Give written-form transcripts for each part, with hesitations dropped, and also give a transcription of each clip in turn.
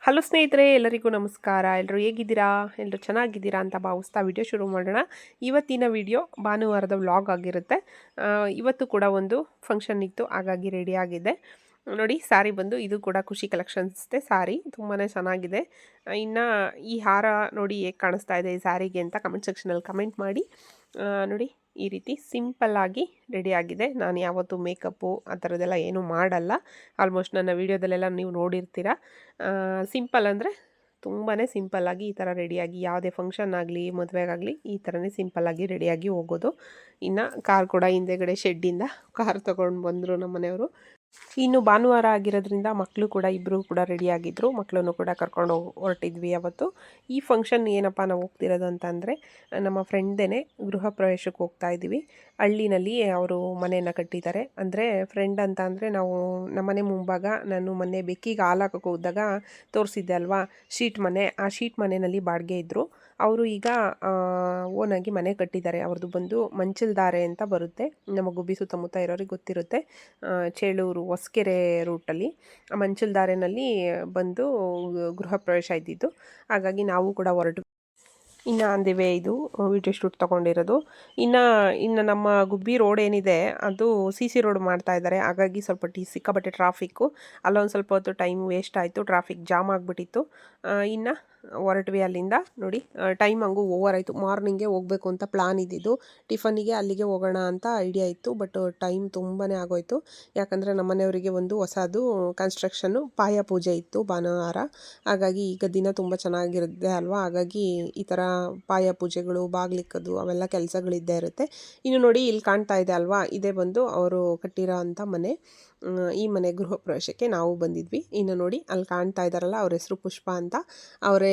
Hello ಸ್ನೇಹಿತರೆ, ಎಲ್ಲರಿಗೂ ನಮಸ್ಕಾರ. ಎಲ್ಲರೂ ಹೇಗಿದ್ದೀರಾ? ಎಲ್ಲರೂ ಚೆನ್ನಾಗಿದ್ದೀರಾ ಅಂತ ಭಾವಿಸ್ತಾ ವಿಡಿಯೋ ಶುರು ಮಾಡೋಣ. ಇವತ್ತಿನ ವಿಡಿಯೋ ಭಾನುವಾರದ ವ್ಲಾಗ್ ಆಗಿರುತ್ತೆ. ಇವತ್ತು ಕೂಡ ಒಂದು ಫಂಕ್ಷನ್ ಇತ್ತು, ಹಾಗಾಗಿ ರೆಡಿ ಆಗಿದೆ. ನೋಡಿ, ಸ್ಯಾರಿ ಬಂದು ಇದು ಕೂಡ ಖುಷಿ ಕಲೆಕ್ಷನ್ಸ್ದೆ ಸ್ಯಾರಿ, ತುಂಬಾ ಚೆನ್ನಾಗಿದೆ. ಇನ್ನು ಈ ಹಾರ ನೋಡಿ ಹೇಗೆ ಕಾಣಿಸ್ತಾ ಇದೆ ಈ ಸ್ಯಾರಿಗೆ ಅಂತ ಕಮೆಂಟ್ ಸೆಕ್ಷನಲ್ಲಿ ಕಮೆಂಟ್ ಮಾಡಿ. ನೋಡಿ, ಈ ರೀತಿ ಸಿಂಪಲ್ಲಾಗಿ ರೆಡಿಯಾಗಿದೆ. ನಾನು ಯಾವತ್ತೂ ಮೇಕಪ್ಪು ಆ ಥರದ್ದೆಲ್ಲ ಏನೂ ಮಾಡಲ್ಲ. ಆಲ್ಮೋಸ್ಟ್ ನನ್ನ ವೀಡಿಯೋದಲ್ಲೆಲ್ಲ ನೀವು ನೋಡಿರ್ತೀರ. ಸಿಂಪಲ್ ಅಂದರೆ ತುಂಬಾ ಸಿಂಪಲ್ಲಾಗಿ ಈ ಥರ ರೆಡಿಯಾಗಿ ಯಾವುದೇ ಫಂಕ್ಷನ್ ಆಗಲಿ ಮದುವೆಗಾಗಲಿ ಈ ಥರನೇ ಸಿಂಪಲ್ಲಾಗಿ ರೆಡಿಯಾಗಿ ಹೋಗೋದು. ಇನ್ನು ಕಾರ್ ಕೂಡ ಹಿಂದೆಗಡೆ ಶೆಡ್ಡಿಂದ ಕಾರ್ ತೊಗೊಂಡು ಬಂದರು ನಮ್ಮ ಮನೆಯವರು. ಇನ್ನು ಭಾನುವಾರ ಆಗಿರೋದ್ರಿಂದ ಮಕ್ಕಳು ಕೂಡ ಇಬ್ಬರು ಕೂಡ ರೆಡಿಯಾಗಿದ್ದರು. ಮಕ್ಕಳನ್ನು ಕೂಡ ಕರ್ಕೊಂಡು ಹೊರಟಿದ್ವಿ ಅವತ್ತು. ಈ ಫಂಕ್ಷನ್ ಏನಪ್ಪ ನಾವು ಹೋಗ್ತಿರೋದು ಅಂತಂದರೆ, ನಮ್ಮ ಫ್ರೆಂಡ್ದೇ ಗೃಹ ಪ್ರವೇಶಕ್ಕೆ ಹೋಗ್ತಾ ಇದ್ದೀವಿ. ಹಳ್ಳಿನಲ್ಲಿ ಅವರು ಮನೆಯನ್ನು ಕಟ್ಟಿದ್ದಾರೆ. ಅಂದರೆ ಫ್ರೆಂಡ್ ಅಂತ ಅಂದರೆ ನಾವು ನಮ್ಮನೆ ಮುಂಭಾಗ ನಾನು ಮೊನ್ನೆ ಬೆಕ್ಕಿಗೆ ಹಾಲು ಹಾಕೋಕೆ ಹೋದಾಗ ತೋರಿಸಿದ್ದೆ ಅಲ್ವಾ, ಶೀಟ್ ಮನೆ. ಆ ಶೀಟ್ ಮನೆಯಲ್ಲಿ ಬಾಡಿಗೆ ಇದ್ದರು. ಅವರು ಈಗ ಓನಾಗಿ ಮನೆ ಕಟ್ಟಿದ್ದಾರೆ. ಅವ್ರದ್ದು ಬಂದು ಮಂಚಲ್ದಾರೆ ಅಂತ ಬರುತ್ತೆ, ನಮ್ಮ ಗುಬ್ಬಿ ಸುತ್ತಮುತ್ತ ಇರೋರಿಗೆ ಗೊತ್ತಿರುತ್ತೆ. ಚೇಳೂರು ಹೊಸಕೆರೆ ರೂಟಲ್ಲಿ ಮಂಚಲ್ದಾರೆನಲ್ಲಿ ಬಂದು ಗೃಹ ಪ್ರವೇಶ ಇದ್ದಿದ್ದು. ಹಾಗಾಗಿ ನಾವು ಕೂಡ ಹೊರಟು ಇನ್ನು ಅಂದಿವೆ ಇದು ವಿಡಿಯೋ ಶೂಟ್ ತೊಗೊಂಡಿರೋದು. ಇನ್ನು ನಮ್ಮ ಗುಬ್ಬಿ ರೋಡ್ ಏನಿದೆ ಅದು CC ರೋಡ್ ಮಾಡ್ತಾ ಇದ್ದಾರೆ. ಹಾಗಾಗಿ ಸ್ವಲ್ಪ ಸಿಕ್ಕಾಪಟ್ಟೆ ಟ್ರಾಫಿಕ್ಕು. ಅಲ್ಲೊಂದು ಸ್ವಲ್ಪ ಹೊತ್ತು ಟೈಮ್ ವೇಸ್ಟ್ ಆಯಿತು, ಟ್ರಾಫಿಕ್ ಜಾಮ್ ಆಗಿಬಿಟ್ಟಿತ್ತು. ಇನ್ನು ಹೊರಟ್ವಿ ಅಲ್ಲಿಂದ. ನೋಡಿ, ಟೈಮ್ ಹಂಗೂ ಓವರ್ ಆಯಿತು. ಮಾರ್ನಿಂಗೇ ಹೋಗಬೇಕು ಅಂತ ಪ್ಲಾನ್ ಇದ್ದಿದ್ದು. ಟಿಫನಿಗೆ ಅಲ್ಲಿಗೆ ಹೋಗೋಣ ಅಂತ ಐಡಿಯಾ ಇತ್ತು, ಬಟ್ ಟೈಮ್ ತುಂಬಾ ಆಗೋಯಿತು. ಯಾಕಂದರೆ ನಮ್ಮ ಮನೆಯವರಿಗೆ ಒಂದು ಹೊಸದು ಕನ್ಸ್ಟ್ರಕ್ಷನ್ನು ಪಾಯ ಪೂಜೆ ಇತ್ತು ಭಾನುವಾರ. ಹಾಗಾಗಿ ಈಗ ದಿನ ತುಂಬ ಚೆನ್ನಾಗಿರುತ್ತೆ ಅಲ್ವಾ, ಹಾಗಾಗಿ ಈ ಥರ ಪಾಯ ಪೂಜೆಗಳು, ಬಾಗ್ಲಿಕ್ಕದು ಅವೆಲ್ಲ ಕೆಲಸಗಳಿದ್ದೇ ಇರುತ್ತೆ. ಇನ್ನು ನೋಡಿ, ಇಲ್ಲಿ ಕಾಣ್ತಾ ಇದೆ ಅಲ್ವಾ, ಇದೇ ಬಂದು ಅವರು ಕಟ್ಟಿರೋ ಅಂಥ ಮನೆ. ಈ ಮನೆ ಗೃಹ ಪ್ರವೇಶಕ್ಕೆ ನಾವು ಬಂದಿದ್ವಿ. ಇನ್ನು ನೋಡಿ, ಅಲ್ಲಿ ಕಾಣ್ತಾ ಇದ್ದಾರಲ್ಲ, ಅವ್ರ ಹೆಸರು ಪುಷ್ಪ ಅಂತ. ಅವರೇ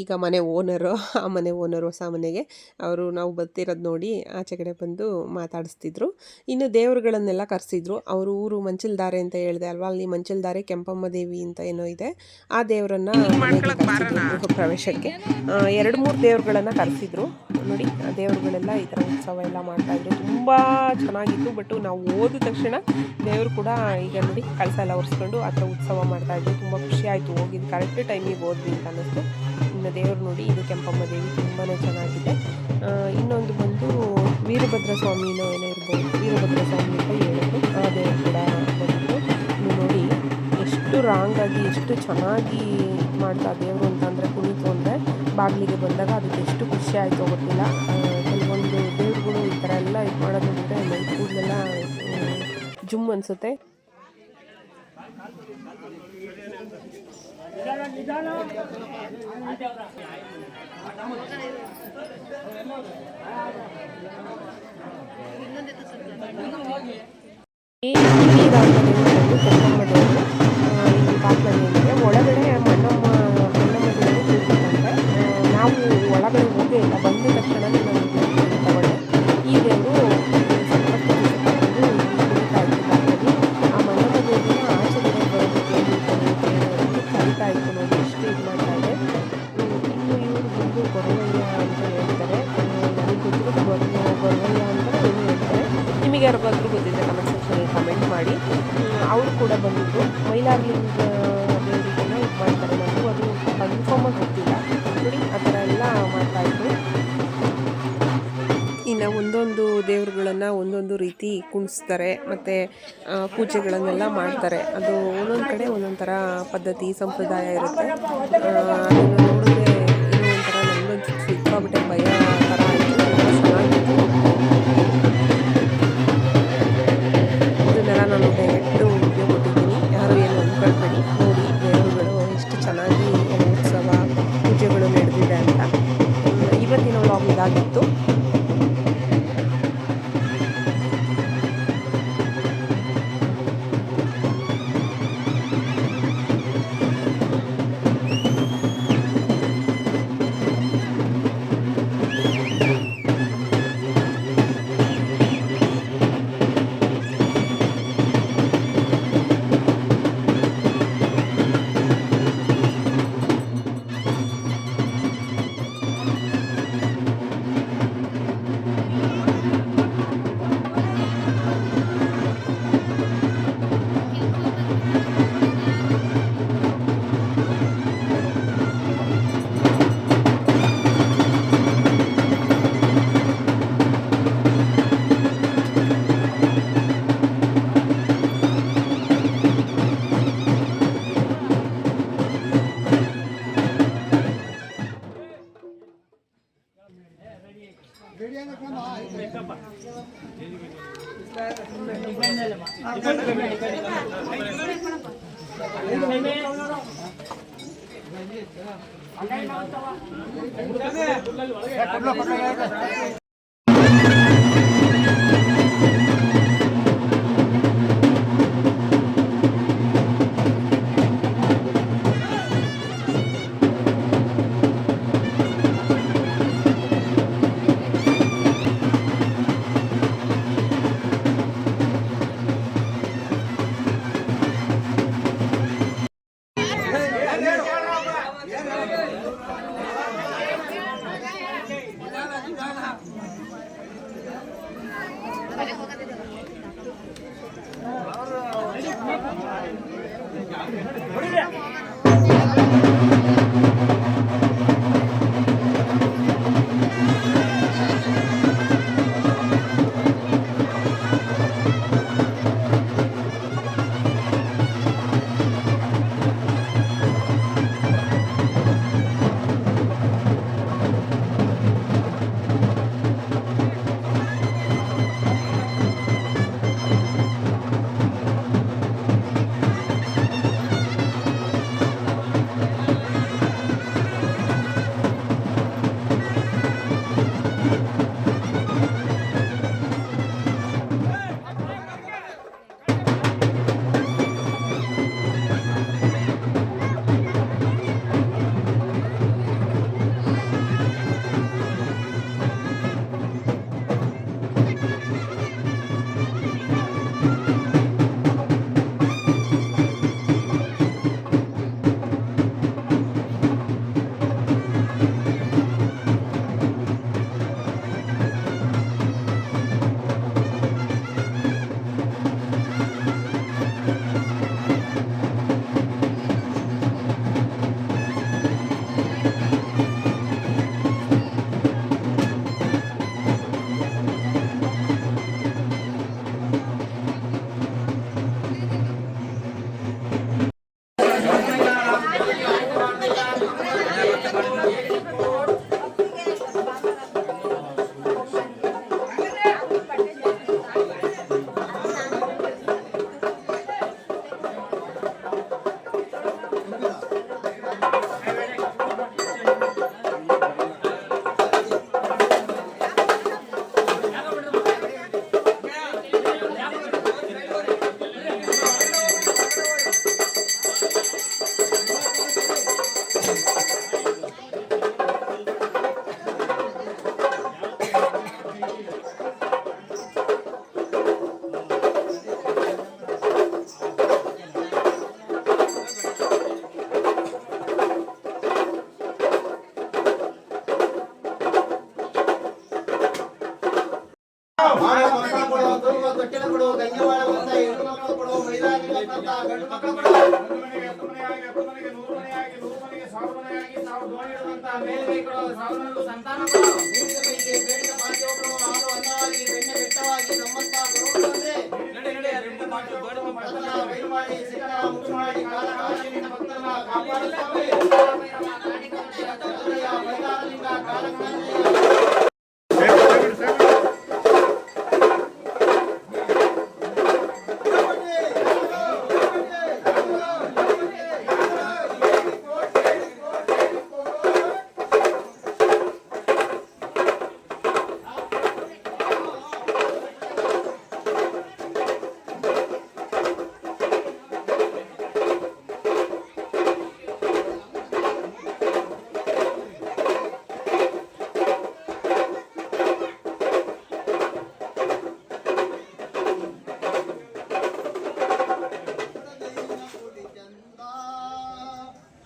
ಈಗ ಮನೆ ಓನರು, ಆ ಮನೆ ಓನರು ಹೊಸ ಮನೆಗೆ. ಅವರು ನಾವು ಬರ್ತಿರೋದು ನೋಡಿ ಆಚೆ ಕಡೆ ಬಂದು ಮಾತಾಡಿಸ್ತಿದ್ರು. ಇನ್ನು ದೇವರುಗಳನ್ನೆಲ್ಲ ಕರೆಸಿದ್ರು. ಅವರು ಊರು ಮಂಚಲ್ದಾರೆ ಅಂತ ಹೇಳಿದೆ ಅಲ್ವಾ, ಅಲ್ಲಿ ಮಂಚಲ್ದಾರೆ ಕೆಂಪಮ್ಮ ದೇವಿ ಅಂತ ಏನೋ ಇದೆ. ಆ ದೇವರನ್ನು ಗೃಹ ಪ್ರವೇಶಕ್ಕೆ 2-3 ದೇವರುಗಳನ್ನು ಕರೆಸಿದ್ರು. ನೋಡಿ, ಆ ದೇವರುಗಳೆಲ್ಲ ಈ ಥರ ಉತ್ಸವ ಎಲ್ಲ ಮಾಡ್ತಾಯಿದ್ರು. ತುಂಬ ಚೆನ್ನಾಗಿತ್ತು. ಬಟ್ ನಾವು ಹೋದ ತಕ್ಷಣ ದೇವರು ಕೂಡ ಈಗ ನೋಡಿ ಕಳಸ ಎಲ್ಲ ಒರೆಸ್ಕೊಂಡು ಆ ಥರ ಉತ್ಸವ ಮಾಡ್ತಾಯಿದ್ರು. ತುಂಬ ಖುಷಿ ಆಯಿತು, ಹೋಗಿದ್ದು ಕರೆಕ್ಟ್ ಟೈಮಿಗೆ ಹೋದ್ವಿ ಅಂತ ಅನ್ನಿಸ್ತು. ಇನ್ನು ದೇವರು ನೋಡಿ, ಇದು ಕೆಂಪಮ್ಮ ದೇವಿ ತುಂಬಾ ಚೆನ್ನಾಗಿದೆ. ಇನ್ನೊಂದು ಬಂದು ವೀರಭದ್ರ ಸ್ವಾಮಿನೋ ಏನೋ ಇರ್ಬೋದು, ವೀರಭದ್ರ ಸ್ವಾಮಿ ಅಂತ ಹೇಳಿದ್ರು. ಆ ದೇವರು ಕೂಡ ಬಂದು ನೀವು ನೋಡಿ ಎಷ್ಟು ರಾಂಗಾಗಿ ಎಷ್ಟು ಚೆನ್ನಾಗಿ ಮಾಡ್ತಾ ದೇವರು ಅಂತಂದರೆ, ಕುಣಿತು ಅಂದರೆ ಬಾಗಿಲಿಗೆ ಬಂದಾಗ ಅದಕ್ಕೆ ಎಷ್ಟು ಖುಷಿ ಆಯಿತು ಗೊತ್ತಿಲ್ಲ. ಕೆಲವೊಂದು ದೇವ್ರುಗಳು ಈ ಥರ ಎಲ್ಲ ಇದು ಮಾಡೋದು ನೋಡಿದ್ರೆ ಮೈ ಕೂದಲೆಲ್ಲ ಜುಮ್ ಅನಿಸುತ್ತೆ. ಈ ಕೆಂಪಮ್ಮ ದೇವರು ಇಲ್ಲಿ ಬಾಗಿಲಲ್ಲಿ ಏನಿದೆ, ಒಳಗಡೆ ಮಣ್ಣಮ್ಮ ದೇವರು ಕೂತಿದ್ದಂತೆ. ನಾವು ಒಳಗಡೆ ಹೋಗೇ ಇಲ್ಲ, ಬಂದ ತಕ್ಷಣ ನಾನು ತಗೊಂಡೆ. ಈ ದೇವರು ಸಂಪತ್ತು ಬಂದು ಕುಡಿತಾ ಇತ್ತು ಬಾಗಿಲಲ್ಲಿ. ಆ ಮಣ್ಣಮ್ಮ ದೇವಿನ ಆಚೆಗಡೆ ಬರೋದಕ್ಕೆ ಕರಿತಾ ಇತ್ತು. ನೋಡಿ ಎಷ್ಟು ಇದು ಮಾಡ್ತಾ ಇದೆ. ಇನ್ನು ಇವರು ಬಂದು ಗೊರವಯ್ಯ ಅಂತ ಹೇಳ್ತಾರೆ. ನನಗೆ ಗೊತ್ತಿರೋದು ಗೊರವಯ್ಯ ಅಂತ ಏನು ಹೇಳ್ತಾರೆ. ನಿಮಗೆ ಯಾರಿಗಾದ್ರೂ ಗೊತ್ತಿದೆ ಕಮೆಂಟ್ ಸೆಕ್ಷನಲ್ಲಿ ಕಮೆಂಟ್ ಮಾಡಿ. ಅವರು ಕೂಡ ಬಂದಿದ್ದು ಮೈಲಾರಲಿಂಗ ದೇವರಿಗೆಲ್ಲ ಇದು ಮಾಡ್ತಾರೆ. ನನಗೂ ಅದು ಕನ್ಫರ್ಮಾಗಿ ಗೊತ್ತಿಲ್ಲ. ನೋಡಿ, ಆ ಥರ ಎಲ್ಲ ಮಾಡ್ತಾಯಿದ್ರು. ಇನ್ನು ಒಂದೊಂದು ದೇವರುಗಳನ್ನು ಒಂದೊಂದು ರೀತಿ ಕುಣಿಸ್ತಾರೆ ಮತ್ತು ಪೂಜೆಗಳನ್ನೆಲ್ಲ ಮಾಡ್ತಾರೆ. ಅದು ಒಂದೊಂದು ಕಡೆ ಒಂದೊಂದು ಥರ ಪದ್ಧತಿ ಸಂಪ್ರದಾಯ ಇರುತ್ತೆ. ಅದನ್ನು ನೋಡಿದ್ರೆ ಏನೋ ಒಂಥರ ನನಗಂತೂ ಸಿಕ್ಕಾಬಿಟ್ಟೆ ಭಯ ಥರ ಆಯಿತು. ಚೆನ್ನಾಗಿತ್ತು. ಇದನ್ನೆಲ್ಲ ನಾನು ಡೈರೆಕ್ಟು ವಿಡಿಯೋ ಕೊಟ್ಟಿದ್ದೀನಿ, ಯಾರು ಏನು ಅಂದ್ಕೊಳ್ಬೇಡಿ. ನೋಡಿ, ದೇವರುಗಳು ಎಷ್ಟು ಚೆನ್ನಾಗಿ ಉತ್ಸವ ಪೂಜೆಗಳು ನಡೆದಿದೆ ಅಂತ. ಇವತ್ತಿನ ವ್ಲಾಗ್ ಇದಾಗಿತ್ತು.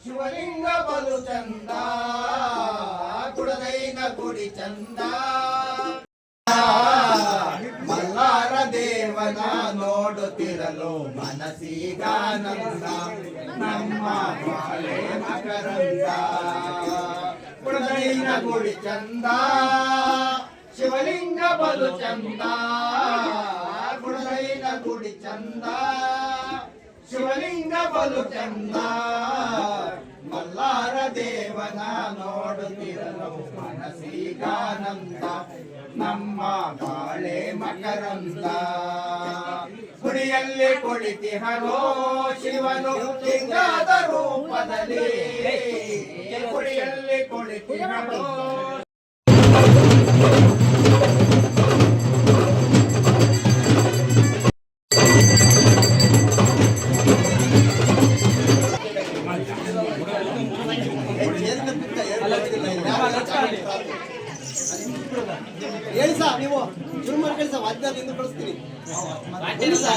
ಶಿವಲಿಂಗ ಬಲು ಚಂದ ಕುಡದೈನ ಗುಡಿ ಚಂದ ಮಲ್ಲಾರ ದೇವನ ನೋಡುತ್ತಿರಲು ಮನಸ್ಸಿಗಾನಂದ ನಮ್ಮ ಬಾಳೆ ಮಕರಂದ ಕುಡದೈನ ಗುಡಿ ಚಂದ ಶಿವಲಿಂಗ ಬಲು ಚಂದ ಕುಡದೈನ ಗುಡಿ ಚಂದ ಶಿವಲಿಂಗ ಬಲು ಚಂದ ಮಲ್ಲಾರ ದೇವನ ನೋಡುತ್ತಿರಲು ಮನಸ್ಸಿಗಾನಂದ ನಮ್ಮ ಬಾಳೆ ಮಕರಂದ ಗುಡಿಯಲ್ಲಿ ಕುಳಿತಿಹರೋ ಶಿವನು ಲಿಂಗದ ರೂಪದಲ್ಲಿ ಗುಡಿಯಲ್ಲಿ ಕುಳಿತಿಹರೋ ಹೇಳಿ ಸಾ ನೀವು ಶುರು ಮಾಡಿ ಕಳಿಸ ವಾದ್ಯದಲ್ಲಿ ಇಂದು ಕಳಿಸ್ತೀನಿ ಹೇಳಿ ಸಾ.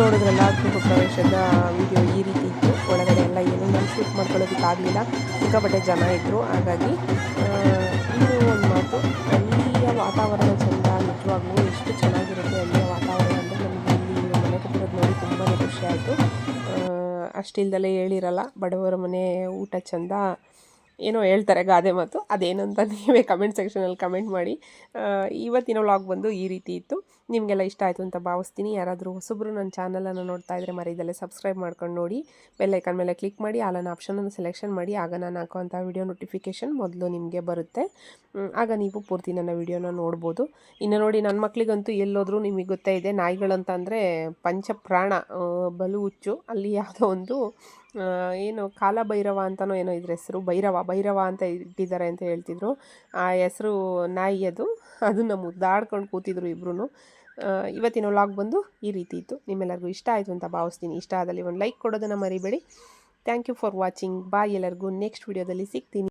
ನೋಡಿದ್ರಲ್ಲ ಗೃಹ ಪ್ರವೇಶದ ವಿಡಿಯೋ ಈ ರೀತಿ ಇತ್ತು. ಒಳಗಡೆ ಎಲ್ಲ ಏನು ನಾನು ಶೂಟ್ ಮಾಡ್ಕೊಳ್ಳೋದಕ್ಕಾಗಲಿಲ್ಲ, ಸಿಕ್ಕಾಪಟ್ಟೆ ಜನ ಇದ್ದರು. ಹಾಗಾಗಿ ಇನ್ನೂ ಒಂದು ಮಾತು, ಅಲ್ಲಿಯ ವಾತಾವರಣ ಚೆಂದ, ನಿಜವಾಗ್ಲೂ ಎಷ್ಟು ಚೆನ್ನಾಗಿರುತ್ತೆ ಅಲ್ಲಿಯ ವಾತಾವರಣ ಅಂದರೆ ನಮಗೆ ಇಲ್ಲಿ ಮನೆ ಕಟ್ಟಿರೋದು ನೋಡಿ ತುಂಬಾ ಖುಷಿ ಆಯಿತು. ಅಷ್ಟಿಲ್ದಲೇ ಹೇಳಿರಲ್ಲ, ಬಡವರ ಮನೆ ಊಟ ಚೆಂದ ಏನೋ ಹೇಳ್ತಾರೆ ಗಾದೆ ಮಾತು, ಅದೇನು ಅಂತ ನೀವೇ ಕಮೆಂಟ್ ಸೆಕ್ಷನಲ್ಲಿ ಕಮೆಂಟ್ ಮಾಡಿ. ಇವತ್ತಿನ ವ್ಲಾಗ್ ಬಂದು ಈ ರೀತಿ ಇತ್ತು. ನಿಮಗೆಲ್ಲ ಇಷ್ಟ ಆಯಿತು ಅಂತ ಭಾವಿಸ್ತೀನಿ. ಯಾರಾದರೂ ಹೊಸಬ್ರು ನನ್ನ ಚಾನಲನ್ನು ನೋಡ್ತಾ ಇದ್ದರೆ ಮರೀದಲ್ಲೇ ಸಬ್ಸ್ಕ್ರೈಬ್ ಮಾಡ್ಕೊಂಡು ನೋಡಿ, ಬೆಲ್ ಐಕಾನ್ ಮೇಲೆ ಕ್ಲಿಕ್ ಮಾಡಿ ಆಲನ್ನ ಆಪ್ಷನನ್ನು ಸೆಲೆಕ್ಷನ್ ಮಾಡಿ. ಆಗ ನಾನು ಹಾಕೋವಂಥ ವಿಡಿಯೋ ನೋಟಿಫಿಕೇಷನ್ ಮೊದಲು ನಿಮಗೆ ಬರುತ್ತೆ. ಆಗ ನೀವು ಪೂರ್ತಿ ನನ್ನ ವಿಡಿಯೋನ ನೋಡ್ಬೋದು. ಇನ್ನು ನೋಡಿ, ನನ್ನ ಮಕ್ಕಳಿಗಂತೂ ಎಲ್ಲೋದ್ರೂ ನಿಮಗೆ ಗೊತ್ತೇ ಇದೆ, ನಾಯಿಗಳಂತ ಅಂದರೆ ಪಂಚಪ್ರಾಣ, ಬಲು ಹುಚ್ಚು. ಅಲ್ಲಿ ಯಾವುದೋ ಒಂದು ಏನು ಕಾಲಭೈರವ ಅಂತನೋ ಏನೋ ಇದ್ರ ಹೆಸರು, ಭೈರವ ಅಂತ ಇಟ್ಟಿದ್ದಾರೆ ಅಂತ ಹೇಳ್ತಿದ್ರು. ಆ ಹೆಸರು ನಾಯಿ ಅದನ್ನು ಮುದ್ದಾಡ್ಕೊಂಡು ಕೂತಿದ್ರು ಇಬ್ಬರೂ. ಇವತ್ತಿನ ವ್ಲಾಗ್ ಬಂದು ಈ ರೀತಿ ಇತ್ತು. ನಿಮ್ಮೆಲ್ಲರಿಗೂ ಇಷ್ಟ ಆಯಿತು ಅಂತ ಭಾವಿಸ್ತೀನಿ. ಇಷ್ಟ ಆದಲ್ಲಿ ಒಂದು ಲೈಕ್ ಕೊಡೋದನ್ನು ಮರಿಬೇಡಿ. Thank you for watching. Bye. ಎಲ್ಲರಿಗೂ ನೆಕ್ಸ್ಟ್ ವಿಡಿಯೋದಲ್ಲಿ ಸಿಗ್ತೀನಿ.